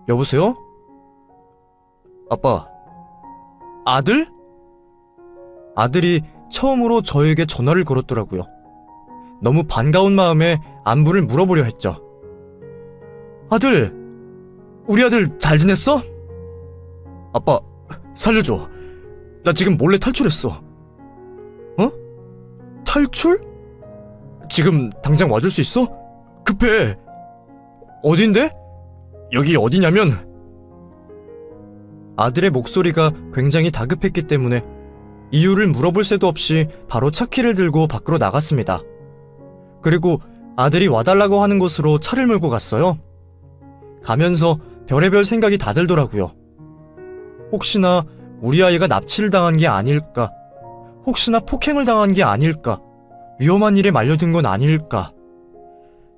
여보세요? 아빠, 아들? 아들이 처음으로 저에게 전화를 걸었더라고요. 너무 반가운 마음에 안부를 물어보려 했죠. 아들, 우리 아들 잘 지냈어? 아빠, 살려줘. 나 지금 몰래 탈출했어. 어? 탈출? 지금 당장 와줄 수 있어? 급해. 어딘데? 여기 어디냐면... 아들의 목소리가 굉장히 다급했기 때문에 이유를 물어볼 새도 없이 바로 차키를 들고 밖으로 나갔습니다. 그리고 아들이 와달라고 하는 곳으로 차를 몰고 갔어요. 가면서 별의별 생각이 다 들더라고요. 혹시나 우리 아이가 납치를 당한 게 아닐까? 혹시나 폭행을 당한 게 아닐까? 위험한 일에 말려든 건 아닐까?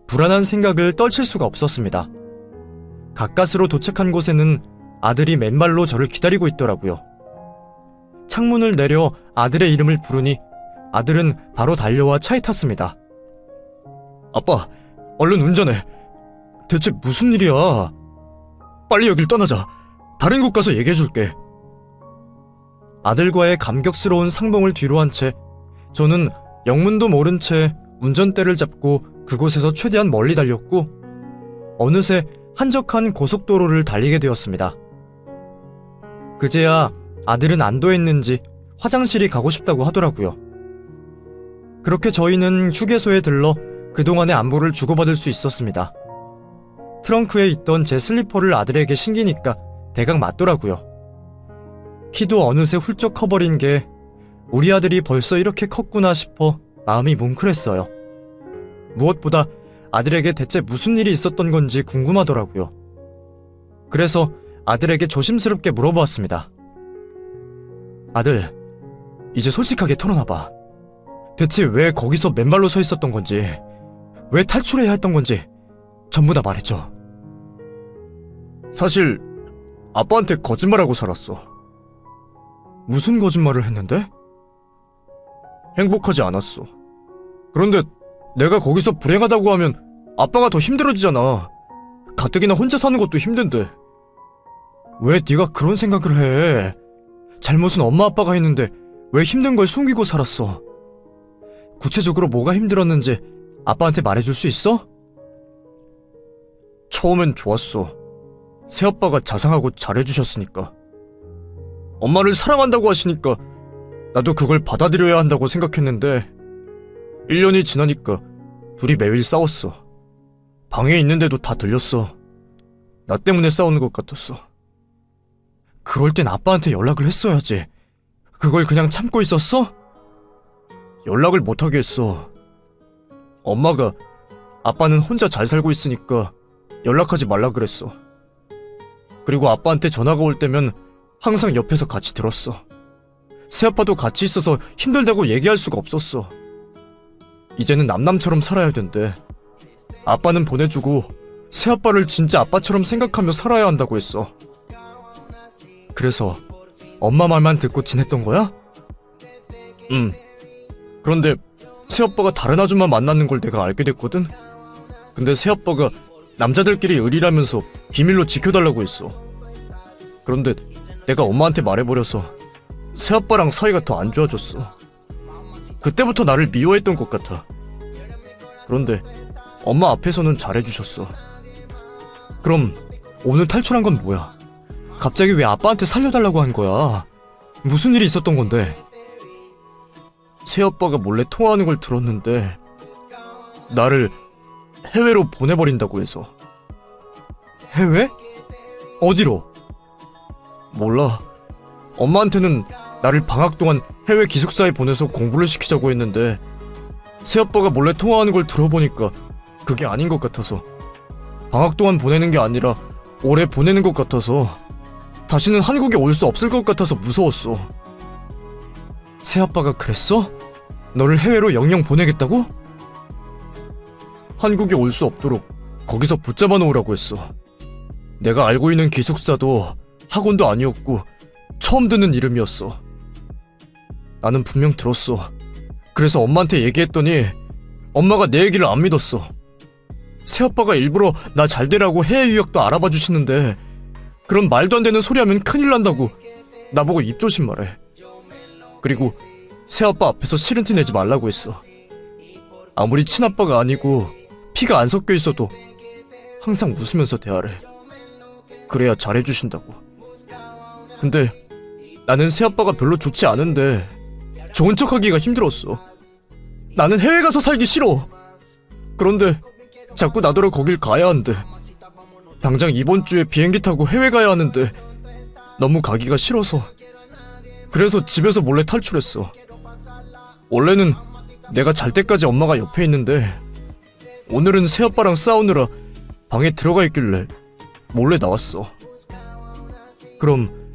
불안한 생각을 떨칠 수가 없었습니다. 가까스로 도착한 곳에는 아들이 맨발로 저를 기다리고 있더라고요. 창문을 내려 아들의 이름을 부르니 아들은 바로 달려와 차에 탔습니다. 아빠, 얼른 운전해. 대체 무슨 일이야? 빨리 여길 떠나자. 다른 곳 가서 얘기해줄게. 아들과의 감격스러운 상봉을 뒤로 한 채 저는 영문도 모른 채 운전대를 잡고 그곳에서 최대한 멀리 달렸고 어느새 한적한 고속도로를 달리게 되었습니다. 그제야 아들은 안도했는지 화장실이 가고 싶다고 하더라고요. 그렇게 저희는 휴게소에 들러 그동안의 안부를 주고받을 수 있었습니다. 트렁크에 있던 제 슬리퍼를 아들에게 신기니까 대강 맞더라고요. 키도 어느새 훌쩍 커버린 게 우리 아들이 벌써 이렇게 컸구나 싶어 마음이 뭉클했어요. 무엇보다 아들에게 대체 무슨 일이 있었던 건지 궁금하더라고요. 그래서 아들에게 조심스럽게 물어보았습니다. 아들, 이제 솔직하게 털어놔봐. 대체 왜 거기서 맨발로 서 있었던 건지, 왜 탈출해야 했던 건지 전부 다 말해줘. 사실 아빠한테 거짓말하고 살았어. 무슨 거짓말을 했는데? 행복하지 않았어. 그런데 내가 거기서 불행하다고 하면 아빠가 더 힘들어지잖아. 가뜩이나 혼자 사는 것도 힘든데. 왜 네가 그런 생각을 해? 잘못은 엄마 아빠가 했는데 왜 힘든 걸 숨기고 살았어? 구체적으로 뭐가 힘들었는지 아빠한테 말해줄 수 있어? 처음엔 좋았어. 새아빠가 자상하고 잘해주셨으니까. 엄마를 사랑한다고 하시니까 나도 그걸 받아들여야 한다고 생각했는데 1년이 지나니까 둘이 매일 싸웠어. 방에 있는데도 다 들렸어. 나 때문에 싸우는 것 같았어. 그럴 땐 아빠한테 연락을 했어야지. 그걸 그냥 참고 있었어? 연락을 못하게 했어. 엄마가 아빠는 혼자 잘 살고 있으니까 연락하지 말라 그랬어. 그리고 아빠한테 전화가 올 때면 항상 옆에서 같이 들었어. 새아빠도 같이 있어서 힘들다고 얘기할 수가 없었어. 이제는 남남처럼 살아야 된대. 아빠는 보내주고 새아빠를 진짜 아빠처럼 생각하며 살아야 한다고 했어. 그래서 엄마 말만 듣고 지냈던 거야? 응. 그런데 새아빠가 다른 아줌마 만나는 걸 내가 알게 됐거든? 근데 새아빠가 남자들끼리 의리라면서 비밀로 지켜달라고 했어. 그런데 내가 엄마한테 말해버려서 새아빠랑 사이가 더 안 좋아졌어. 그때부터 나를 미워했던 것 같아. 그런데 엄마 앞에서는 잘해주셨어. 그럼 오늘 탈출한 건 뭐야? 갑자기 왜 아빠한테 살려달라고 한 거야? 무슨 일이 있었던 건데? 새아빠가 몰래 통화하는 걸 들었는데 나를 해외로 보내버린다고 해서. 해외? 어디로? 몰라. 엄마한테는 나를 방학 동안 해외 기숙사에 보내서 공부를 시키자고 했는데 새아빠가 몰래 통화하는 걸 들어보니까 그게 아닌 것 같아서, 방학 동안 보내는 게 아니라 오래 보내는 것 같아서, 다시는 한국에 올 수 없을 것 같아서 무서웠어. 새아빠가 그랬어? 너를 해외로 영영 보내겠다고? 한국에 올 수 없도록 거기서 붙잡아 놓으라고 했어. 내가 알고 있는 기숙사도 학원도 아니었고 처음 듣는 이름이었어. 나는 분명 들었어. 그래서 엄마한테 얘기했더니 엄마가 내 얘기를 안 믿었어. 새아빠가 일부러 나 잘 되라고 해외 유학도 알아봐 주시는데 그런 말도 안 되는 소리 하면 큰일 난다고 나보고 입 조심 말해. 그리고 새아빠 앞에서 싫은 티 내지 말라고 했어. 아무리 친아빠가 아니고 피가 안 섞여 있어도 항상 웃으면서 대하래. 그래야 잘해주신다고. 근데 나는 새아빠가 별로 좋지 않은데 좋은 척하기가 힘들었어. 나는 해외 가서 살기 싫어. 그런데 자꾸 나더러 거길 가야 한대. 당장 이번 주에 비행기 타고 해외 가야 하는데 너무 가기가 싫어서 그래서 집에서 몰래 탈출했어. 원래는 내가 잘 때까지 엄마가 옆에 있는데 오늘은 새아빠랑 싸우느라 방에 들어가 있길래 몰래 나왔어. 그럼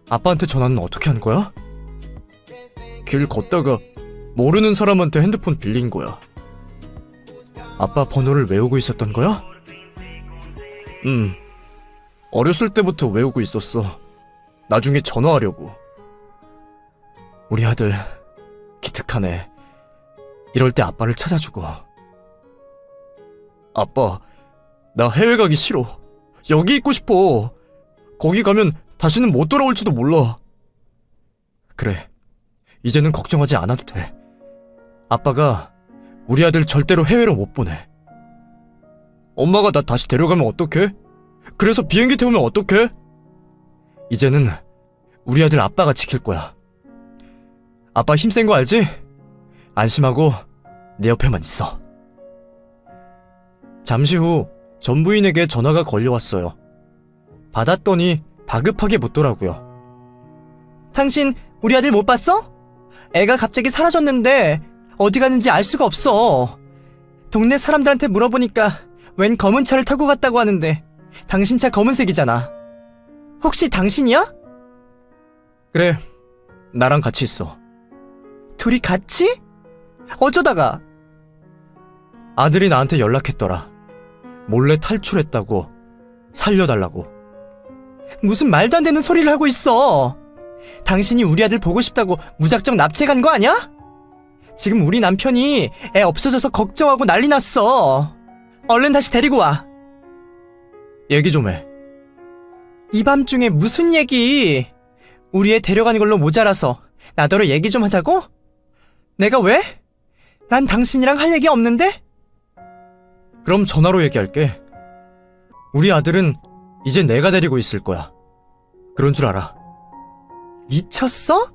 아빠한테 전화는 어떻게 한 거야? 길 걷다가 모르는 사람한테 핸드폰 빌린 거야. 아빠 번호를 외우고 있었던 거야? 어렸을 때부터 외우고 있었어. 나중에 전화하려고. 우리 아들 기특하네. 이럴 때 아빠를 찾아주고. 아빠, 나 해외 가기 싫어. 여기 있고 싶어. 거기 가면 다시는 못 돌아올지도 몰라. 그래, 이제는 걱정하지 않아도 돼. 아빠가 우리 아들 절대로 해외로 못 보내. 엄마가 나 다시 데려가면 어떡해? 그래서 비행기 태우면 어떡해? 이제는 우리 아들 아빠가 지킬 거야. 아빠 힘센 거 알지? 안심하고 내 옆에만 있어. 잠시 후 전 부인에게 전화가 걸려왔어요. 받았더니 다급하게 묻더라고요. 당신 우리 아들 못 봤어? 애가 갑자기 사라졌는데 어디 갔는지 알 수가 없어. 동네 사람들한테 물어보니까 웬 검은 차를 타고 갔다고 하는데 당신 차 검은색이잖아. 혹시 당신이야? 그래, 나랑 같이 있어. 둘이 같이? 어쩌다가? 아들이 나한테 연락했더라. 몰래 탈출했다고, 살려달라고. 무슨 말도 안 되는 소리를 하고 있어. 당신이 우리 아들 보고 싶다고 무작정 납치해 간 거 아니야? 지금 우리 남편이 애 없어져서 걱정하고 난리 났어. 얼른 다시 데리고 와. 얘기 좀 해. 이 밤중에 무슨 얘기? 우리 애 데려가는 걸로 모자라서 나더러 얘기 좀 하자고? 내가 왜? 난 당신이랑 할 얘기 없는데? 그럼 전화로 얘기할게. 우리 아들은 이제 내가 데리고 있을 거야. 그런 줄 알아. 미쳤어?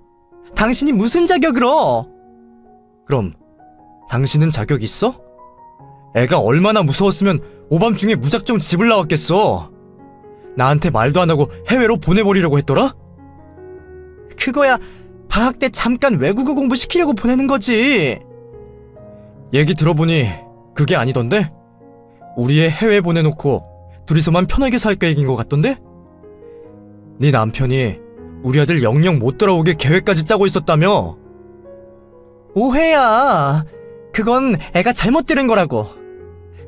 당신이 무슨 자격으로? 그럼 당신은 자격 있어? 애가 얼마나 무서웠으면 오밤중에 무작정 집을 나왔겠어. 나한테 말도 안 하고 해외로 보내버리려고 했더라? 그거야 방학 때 잠깐 외국어 공부시키려고 보내는 거지. 얘기 들어보니 그게 아니던데? 우리 애 해외 보내놓고 둘이서만 편하게 살 계획인 것 같던데? 네 남편이 우리 아들 영영 못 돌아오게 계획까지 짜고 있었다며? 오해야. 그건 애가 잘못 들은 거라고.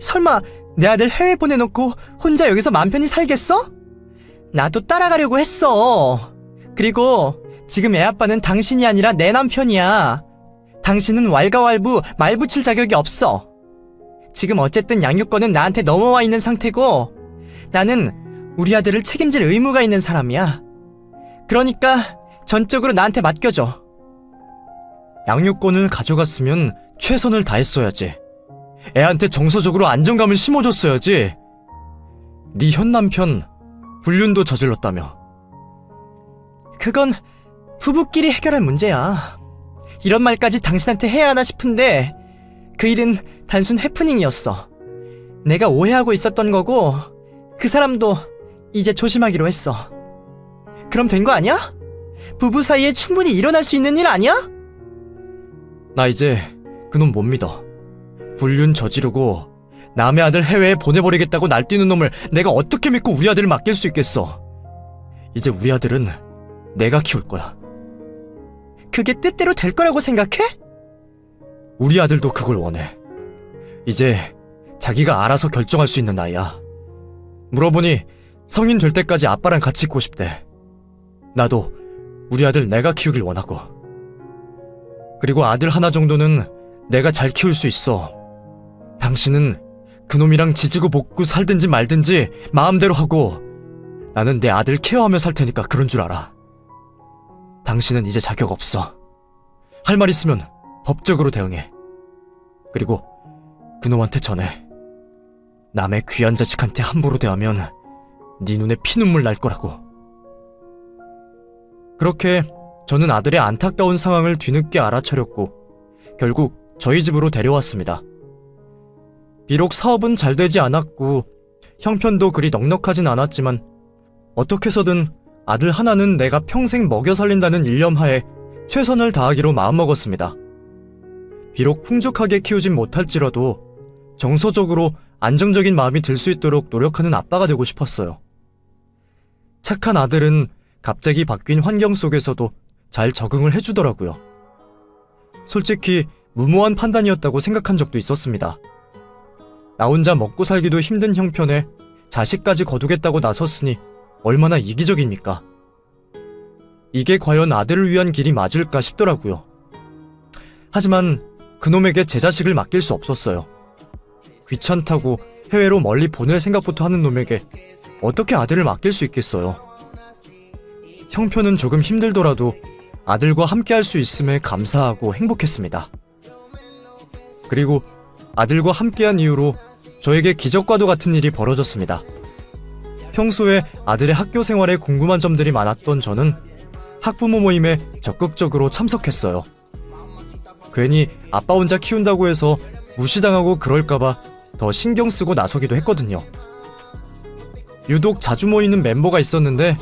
설마 내 아들 해외 보내놓고 혼자 여기서 맘 편히 살겠어? 나도 따라가려고 했어. 그리고 지금 애 아빠는 당신이 아니라 내 남편이야. 당신은 왈가왈부 말 붙일 자격이 없어. 지금 어쨌든 양육권은 나한테 넘어와 있는 상태고 나는 우리 아들을 책임질 의무가 있는 사람이야. 그러니까 전적으로 나한테 맡겨줘. 양육권을 가져갔으면 최선을 다했어야지. 애한테 정서적으로 안정감을 심어줬어야지. 네 현 남편 불륜도 저질렀다며. 그건 부부끼리 해결할 문제야. 이런 말까지 당신한테 해야 하나 싶은데 그 일은 단순 해프닝이었어. 내가 오해하고 있었던 거고 그 사람도 이제 조심하기로 했어. 그럼 된 거 아니야? 부부 사이에 충분히 일어날 수 있는 일 아니야? 나 이제 그놈 못 믿어. 불륜 저지르고 남의 아들 해외에 보내버리겠다고 날뛰는 놈을 내가 어떻게 믿고 우리 아들을 맡길 수 있겠어. 이제 우리 아들은 내가 키울 거야. 그게 뜻대로 될 거라고 생각해? 우리 아들도 그걸 원해. 이제 자기가 알아서 결정할 수 있는 나이야. 물어보니 성인 될 때까지 아빠랑 같이 있고 싶대. 나도 우리 아들 내가 키우길 원하고. 그리고 아들 하나 정도는 내가 잘 키울 수 있어. 당신은 그놈이랑 지지고 볶고 살든지 말든지 마음대로 하고 나는 내 아들 케어하며 살 테니까 그런 줄 알아. 당신은 이제 자격 없어. 할 말 있으면 법적으로 대응해. 그리고 그놈한테 전해. 남의 귀한 자식한테 함부로 대하면 네 눈에 피눈물 날 거라고. 그렇게 저는 아들의 안타까운 상황을 뒤늦게 알아차렸고 결국 저희 집으로 데려왔습니다. 비록 사업은 잘 되지 않았고 형편도 그리 넉넉하진 않았지만 어떻게 해서든 아들 하나는 내가 평생 먹여 살린다는 일념하에 최선을 다하기로 마음먹었습니다. 비록 풍족하게 키우진 못할지라도 정서적으로 안정적인 마음이 들 수 있도록 노력하는 아빠가 되고 싶었어요. 착한 아들은 갑자기 바뀐 환경 속에서도 잘 적응을 해주더라고요. 솔직히 무모한 판단이었다고 생각한 적도 있었습니다. 나 혼자 먹고 살기도 힘든 형편에 자식까지 거두겠다고 나섰으니 얼마나 이기적입니까? 이게 과연 아들을 위한 길이 맞을까 싶더라고요. 하지만 그놈에게 제 자식을 맡길 수 없었어요. 귀찮다고 해외로 멀리 보낼 생각부터 하는 놈에게 어떻게 아들을 맡길 수 있겠어요. 형편은 조금 힘들더라도 아들과 함께 할 수 있음에 감사하고 행복했습니다. 그리고 아들과 함께한 이후로 저에게 기적과도 같은 일이 벌어졌습니다. 평소에 아들의 학교 생활에 궁금한 점들이 많았던 저는 학부모 모임에 적극적으로 참석했어요. 괜히 아빠 혼자 키운다고 해서 무시당하고 그럴까봐 더 신경 쓰고 나서기도 했거든요. 유독 자주 모이는 멤버가 있었는데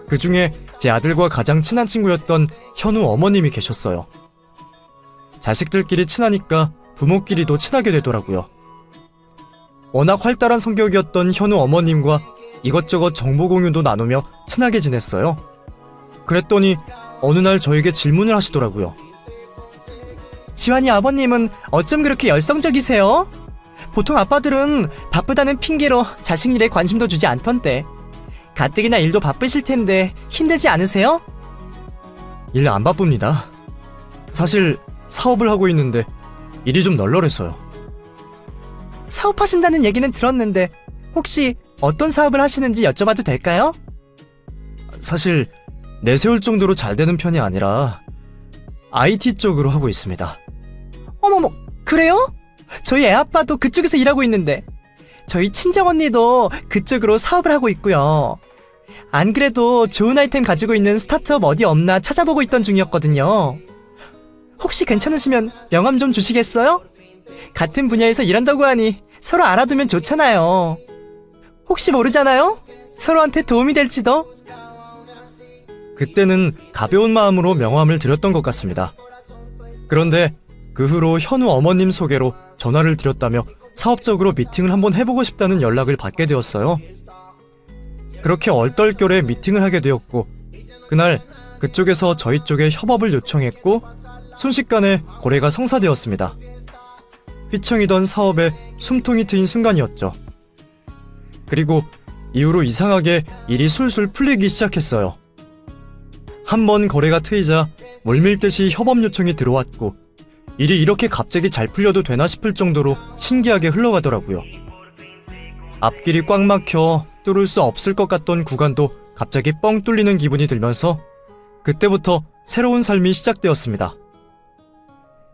그 중에 제 아들과 가장 친한 친구였던 현우 어머님이 계셨어요. 자식들끼리 친하니까 부모끼리도 친하게 되더라고요. 워낙 활달한 성격이었던 현우 어머님과 이것저것 정보 공유도 나누며 친하게 지냈어요. 그랬더니 어느 날 저에게 질문을 하시더라고요. 지환이 아버님은 어쩜 그렇게 열성적이세요? 보통 아빠들은 바쁘다는 핑계로 자식 일에 관심도 주지 않던데 가뜩이나 일도 바쁘실 텐데 힘들지 않으세요? 일 안 바쁩니다. 사실 사업을 하고 있는데 일이 좀 널널해서요. 사업하신다는 얘기는 들었는데 혹시 어떤 사업을 하시는지 여쭤봐도 될까요? 사실 내세울 정도로 잘 되는 편이 아니라 IT 쪽으로 하고 있습니다. 어머머, 그래요? 저희 애아빠도 그쪽에서 일하고 있는데 저희 친정언니도 그쪽으로 사업을 하고 있고요. 안 그래도 좋은 아이템 가지고 있는 스타트업 어디 없나 찾아보고 있던 중이었거든요. 혹시 괜찮으시면 명함 좀 주시겠어요? 같은 분야에서 일한다고 하니 서로 알아두면 좋잖아요. 혹시 모르잖아요? 서로한테 도움이 될지도. 그때는 가벼운 마음으로 명함을 드렸던 것 같습니다. 그런데 그 후로 현우 어머님 소개로 전화를 드렸다며 사업적으로 미팅을 한번 해보고 싶다는 연락을 받게 되었어요. 그렇게 얼떨결에 미팅을 하게 되었고 그날 그쪽에서 저희 쪽에 협업을 요청했고 순식간에 거래가 성사되었습니다. 휘청이던 사업에 숨통이 트인 순간이었죠. 그리고 이후로 이상하게 일이 술술 풀리기 시작했어요. 한 번 거래가 트이자 물밀듯이 협업 요청이 들어왔고 일이 이렇게 갑자기 잘 풀려도 되나 싶을 정도로 신기하게 흘러가더라고요. 앞길이 꽉 막혀 뚫을 수 없을 것 같던 구간도 갑자기 뻥 뚫리는 기분이 들면서 그때부터 새로운 삶이 시작되었습니다.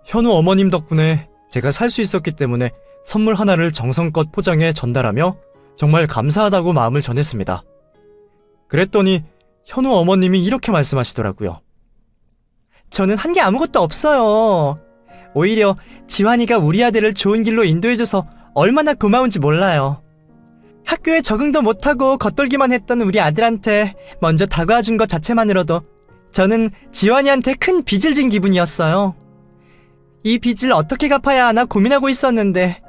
현우 어머님 덕분에 제가 살 수 있었기 때문에 선물 하나를 정성껏 포장해 전달하며 정말 감사하다고 마음을 전했습니다. 그랬더니 현우 어머님이 이렇게 말씀하시더라고요. 저는 한 게 아무것도 없어요. 오히려 지환이가 우리 아들을 좋은 길로 인도해줘서 얼마나 고마운지 몰라요. 학교에 적응도 못하고 겉돌기만 했던 우리 아들한테 먼저 다가와준 것 자체만으로도 저는 지환이한테 큰 빚을 진 기분이었어요. 이 빚을 어떻게 갚아야 하나 고민하고 있었는데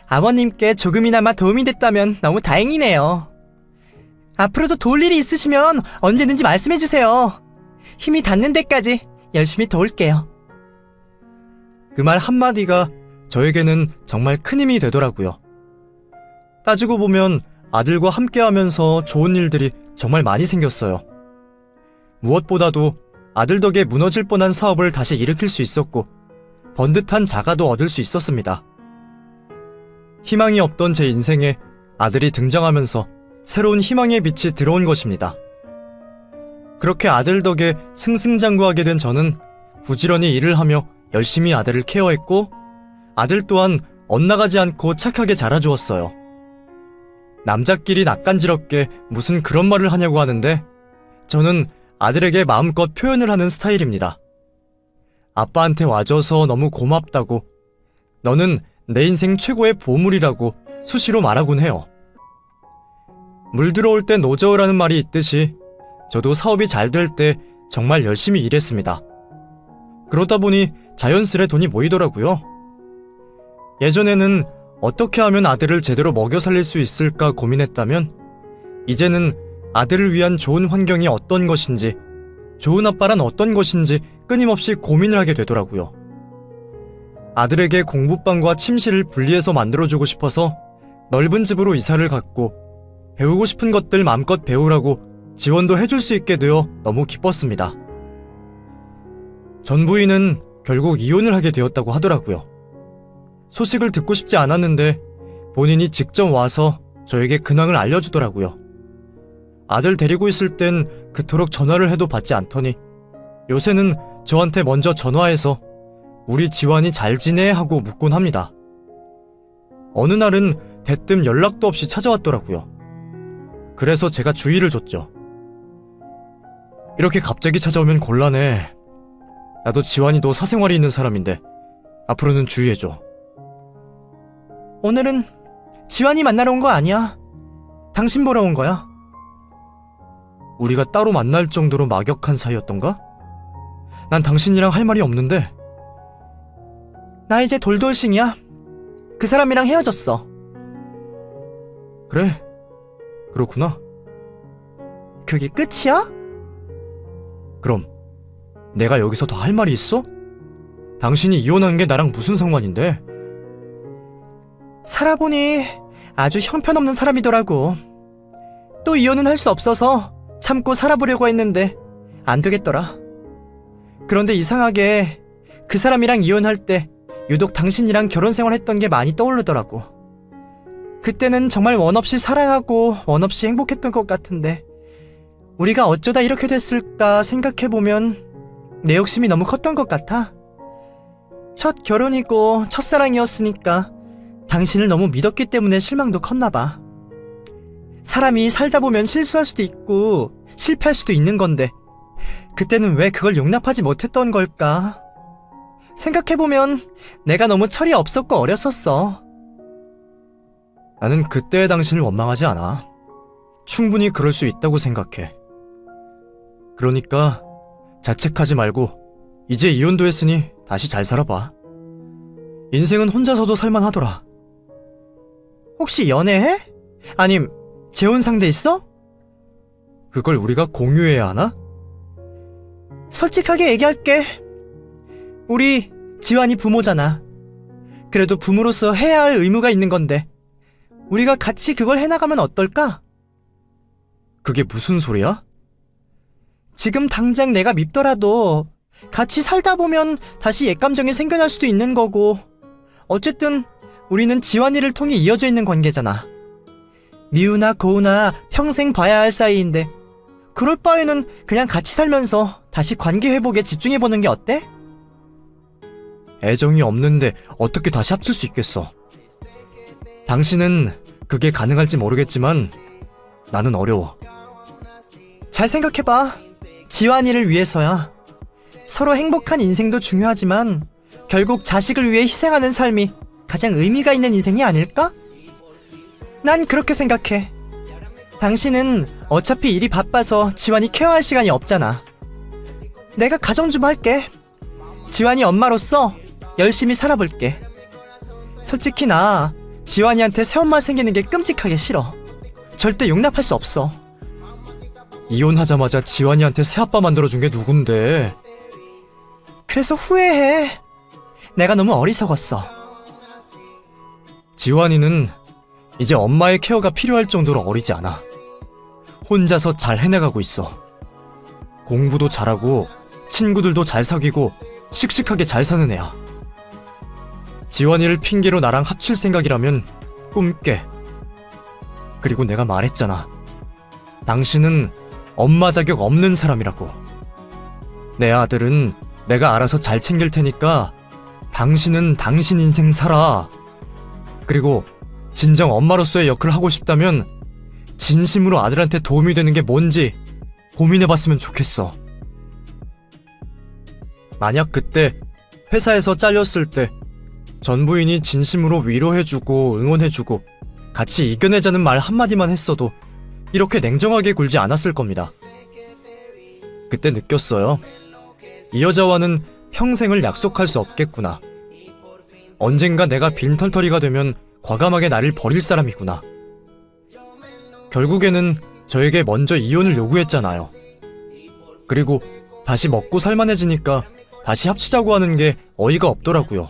아버님께 조금이나마 도움이 됐다면 너무 다행이네요. 앞으로도 도울 일이 있으시면 언제든지 말씀해주세요. 힘이 닿는 데까지 열심히 도울게요. 그 말 한마디가 저에게는 정말 큰 힘이 되더라고요. 따지고 보면 아들과 함께하면서 좋은 일들이 정말 많이 생겼어요. 무엇보다도 아들 덕에 무너질 뻔한 사업을 다시 일으킬 수 있었고 번듯한 자가도 얻을 수 있었습니다. 희망이 없던 제 인생에 아들이 등장하면서 새로운 희망의 빛이 들어온 것입니다. 그렇게 아들 덕에 승승장구하게 된 저는 부지런히 일을 하며 열심히 아들을 케어했고 아들 또한 엇나가지 않고 착하게 자라주었어요. 남자끼리 낯간지럽게 무슨 그런 말을 하냐고 하는데 저는 아들에게 마음껏 표현을 하는 스타일입니다. 아빠한테 와줘서 너무 고맙다고, 너는 내 인생 최고의 보물이라고 수시로 말하곤 해요. 물 들어올 때 노저으라는 말이 있듯이 저도 사업이 잘 될 때 정말 열심히 일했습니다. 그러다 보니 자연스레 돈이 모이더라고요. 예전에는 어떻게 하면 아들을 제대로 먹여 살릴 수 있을까 고민했다면 이제는 아들을 위한 좋은 환경이 어떤 것인지, 좋은 아빠란 어떤 것인지 끊임없이 고민을 하게 되더라고요. 아들에게 공부방과 침실을 분리해서 만들어주고 싶어서 넓은 집으로 이사를 갔고 배우고 싶은 것들 마음껏 배우라고 지원도 해줄 수 있게 되어 너무 기뻤습니다. 전 부인은 결국 이혼을 하게 되었다고 하더라고요. 소식을 듣고 싶지 않았는데 본인이 직접 와서 저에게 근황을 알려주더라고요. 아들 데리고 있을 땐 그토록 전화를 해도 받지 않더니 요새는 저한테 먼저 전화해서 우리 지환이 잘 지내? 하고 묻곤 합니다. 어느 날은 대뜸 연락도 없이 찾아왔더라고요. 그래서 제가 주의를 줬죠. 이렇게 갑자기 찾아오면 곤란해. 나도 지환이도 사생활이 있는 사람인데 앞으로는 주의해줘. 오늘은 지환이 만나러 온 거 아니야. 당신 보러 온 거야. 우리가 따로 만날 정도로 막역한 사이였던가? 난 당신이랑 할 말이 없는데. 나 이제 돌돌싱이야. 그 사람이랑 헤어졌어. 그래, 그렇구나. 그게 끝이야? 그럼 내가 여기서 더 할 말이 있어? 당신이 이혼한 게 나랑 무슨 상관인데? 살아보니 아주 형편없는 사람이더라고. 또 이혼은 할 수 없어서 참고 살아보려고 했는데 안 되겠더라. 그런데 이상하게 그 사람이랑 이혼할 때 유독 당신이랑 결혼 생활했던 게 많이 떠오르더라고. 그때는 정말 원 없이 사랑하고 원 없이 행복했던 것 같은데 우리가 어쩌다 이렇게 됐을까 생각해보면 내 욕심이 너무 컸던 것 같아. 첫 결혼이고 첫사랑이었으니까 당신을 너무 믿었기 때문에 실망도 컸나봐. 사람이 살다 보면 실수할 수도 있고 실패할 수도 있는 건데 그때는 왜 그걸 용납하지 못했던 걸까? 생각해보면 내가 너무 철이 없었고 어렸었어. 나는 그때의 당신을 원망하지 않아. 충분히 그럴 수 있다고 생각해. 그러니까 자책하지 말고 이제 이혼도 했으니 다시 잘 살아봐. 인생은 혼자서도 살만하더라. 혹시 연애해? 아님 재혼 상대 있어? 그걸 우리가 공유해야 하나? 솔직하게 얘기할게. 우리 지환이 부모잖아. 그래도 부모로서 해야 할 의무가 있는 건데 우리가 같이 그걸 해나가면 어떨까? 그게 무슨 소리야? 지금 당장 내가 밉더라도 같이 살다 보면 다시 옛감정이 생겨날 수도 있는 거고 어쨌든 우리는 지환이를 통해 이어져 있는 관계잖아. 미우나 고우나 평생 봐야 할 사이인데 그럴 바에는 그냥 같이 살면서 다시 관계 회복에 집중해보는 게 어때? 애정이 없는데 어떻게 다시 합칠 수 있겠어. 당신은 그게 가능할지 모르겠지만 나는 어려워. 잘 생각해봐. 지환이를 위해서야. 서로 행복한 인생도 중요하지만 결국 자식을 위해 희생하는 삶이 가장 의미가 있는 인생이 아닐까? 난 그렇게 생각해. 당신은 어차피 일이 바빠서 지환이 케어할 시간이 없잖아. 내가 가정주부 할게. 지환이 엄마로서 열심히 살아볼게. 솔직히 나 지환이한테 새엄마 생기는 게 끔찍하게 싫어. 절대 용납할 수 없어. 이혼하자마자 지환이한테 새아빠 만들어준 게 누군데? 그래서 후회해. 내가 너무 어리석었어. 지환이는 이제 엄마의 케어가 필요할 정도로 어리지 않아. 혼자서 잘 해내가고 있어. 공부도 잘하고 친구들도 잘 사귀고 씩씩하게 잘 사는 애야. 지환이를 핑계로 나랑 합칠 생각이라면 꿈깨. 그리고 내가 말했잖아. 당신은 엄마 자격 없는 사람이라고. 내 아들은 내가 알아서 잘 챙길 테니까 당신은 당신 인생 살아. 그리고 진정 엄마로서의 역할을 하고 싶다면 진심으로 아들한테 도움이 되는 게 뭔지 고민해봤으면 좋겠어. 만약 그때 회사에서 잘렸을 때 전 부인이 진심으로 위로해주고 응원해주고 같이 이겨내자는 말 한마디만 했어도 이렇게 냉정하게 굴지 않았을 겁니다. 그때 느꼈어요. 이 여자와는 평생을 약속할 수 없겠구나. 언젠가 내가 빈털터리가 되면 과감하게 나를 버릴 사람이구나. 결국에는 저에게 먼저 이혼을 요구했잖아요. 그리고 다시 먹고 살만해지니까 다시 합치자고 하는 게 어이가 없더라고요.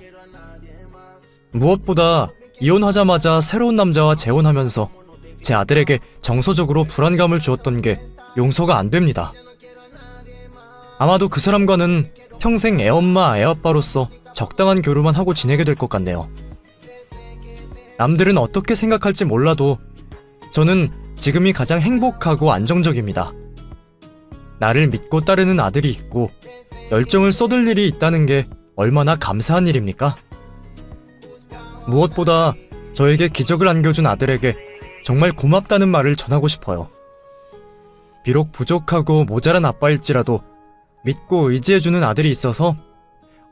무엇보다 이혼하자마자 새로운 남자와 재혼하면서 제 아들에게 정서적으로 불안감을 주었던 게 용서가 안 됩니다. 아마도 그 사람과는 평생 애엄마 애아빠로서 적당한 교류만 하고 지내게 될 것 같네요. 남들은 어떻게 생각할지 몰라도 저는 지금이 가장 행복하고 안정적입니다. 나를 믿고 따르는 아들이 있고 열정을 쏟을 일이 있다는 게 얼마나 감사한 일입니까? 무엇보다 저에게 기적을 안겨준 아들에게 정말 고맙다는 말을 전하고 싶어요. 비록 부족하고 모자란 아빠일지라도 믿고 의지해주는 아들이 있어서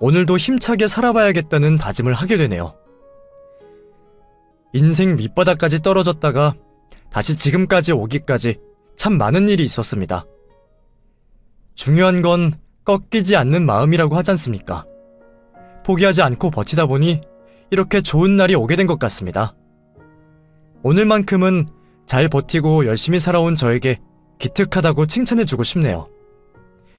오늘도 힘차게 살아봐야겠다는 다짐을 하게 되네요. 인생 밑바닥까지 떨어졌다가 다시 지금까지 오기까지 참 많은 일이 있었습니다. 중요한 건 꺾이지 않는 마음이라고 하지 않습니까? 포기하지 않고 버티다 보니 이렇게 좋은 날이 오게 된 것 같습니다. 오늘만큼은 잘 버티고 열심히 살아온 저에게 기특하다고 칭찬해주고 싶네요.